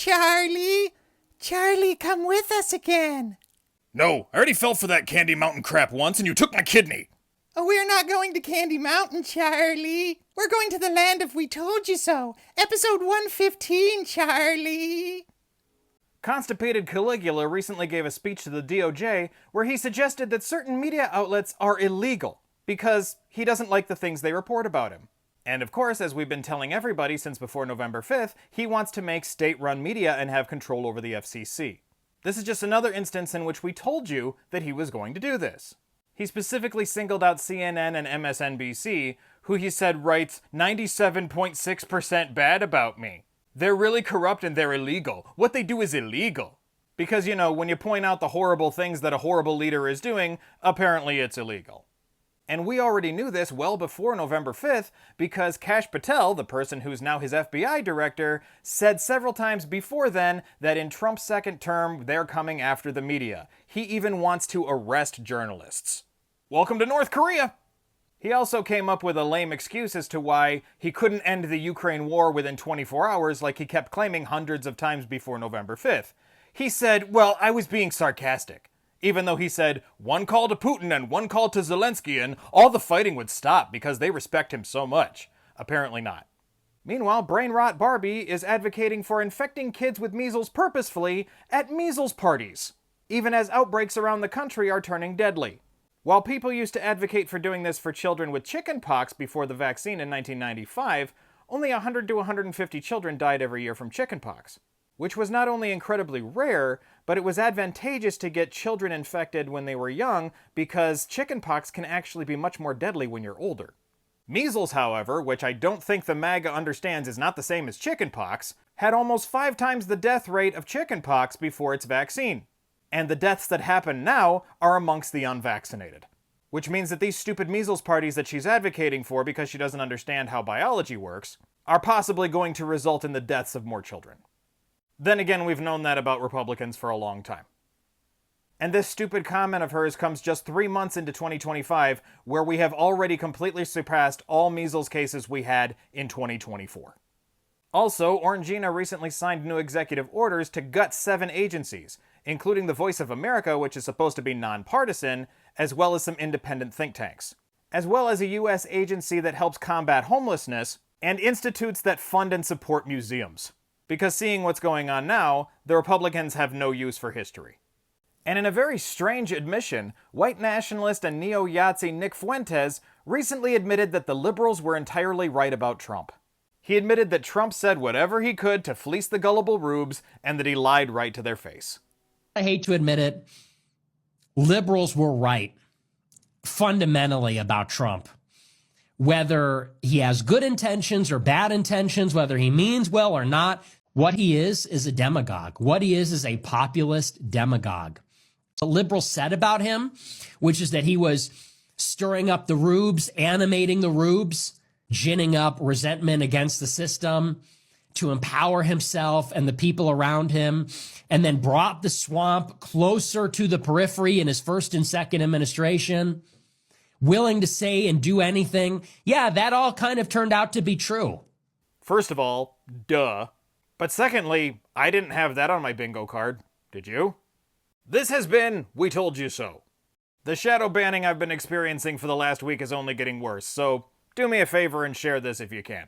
Charlie! Charlie, come with us again. No, I already fell for that Candy Mountain crap once and you took my kidney. Oh, we're not going to Candy Mountain, Charlie. We're going to the land of We Told You So. Episode 115, Charlie. Constipated Caligula recently gave a speech to the DOJ where he suggested that certain media outlets are illegal because he doesn't like the things they report about him. And of course, as we've been telling everybody since before November 5th, he wants to make state-run media and have control over the FCC. This is just another instance in which we told you that he was going to do this. He specifically singled out CNN and MSNBC, who he said writes 97.6% bad about me. They're really corrupt and they're illegal. What they do is illegal. Because, you know, when you point out the horrible things that a horrible leader is doing, apparently it's illegal. And we already knew this well before November 5th because Kash Patel, the person who's now his FBI director, said several times before then that in Trump's second term, they're coming after the media. He even wants to arrest journalists. Welcome to North Korea! He also came up with a lame excuse as to why he couldn't end the Ukraine war within 24 hours like he kept claiming hundreds of times before November 5th. He said, well, I was being sarcastic. Even though he said, one call to Putin and one call to Zelensky and all the fighting would stop because they respect him so much. Apparently not. Meanwhile, Brain Rot Barbie is advocating for infecting kids with measles purposefully at measles parties, even as outbreaks around the country are turning deadly. While people used to advocate for doing this for children with chickenpox before the vaccine in 1995, only 100 to 150 children died every year from chickenpox, which was not only incredibly rare, but it was advantageous to get children infected when they were young because chickenpox can actually be much more deadly when you're older. Measles, however, which I don't think the MAGA understands is not the same as chickenpox, had almost 5 times the death rate of chickenpox before its vaccine. And the deaths that happen now are amongst the unvaccinated. Which means that these stupid measles parties that she's advocating for because she doesn't understand how biology works are possibly going to result in the deaths of more children. Then again, we've known that about Republicans for a long time. And this stupid comment of hers comes just 3 months into 2025, where we have already completely surpassed all measles cases we had in 2024. Also, Orangina recently signed new executive orders to gut 7 agencies, including the Voice of America, which is supposed to be nonpartisan, as well as some independent think tanks, as well as a U.S. agency that helps combat homelessness, and institutes that fund and support museums. Because seeing what's going on now, the Republicans have no use for history. And in a very strange admission, white nationalist and neo-Yahtzee Nick Fuentes recently admitted that the liberals were entirely right about Trump. He admitted that Trump said whatever he could to fleece the gullible rubes and that he lied right to their face. I hate to admit it, liberals were right fundamentally about Trump. Whether he has good intentions or bad intentions, whether he means well or not, what he is a demagogue. What he is a populist demagogue. What liberals said about him, which is that he was stirring up the rubes, animating the rubes, ginning up resentment against the system to empower himself and the people around him, and then brought the swamp closer to the periphery in his first and second administration, willing to say and do anything. Yeah, that all kind of turned out to be true. First of all, duh. But secondly, I didn't have that on my bingo card. Did you? This has been We Told You So. The shadow banning I've been experiencing for the last week is only getting worse, so do me a favor and share this if you can.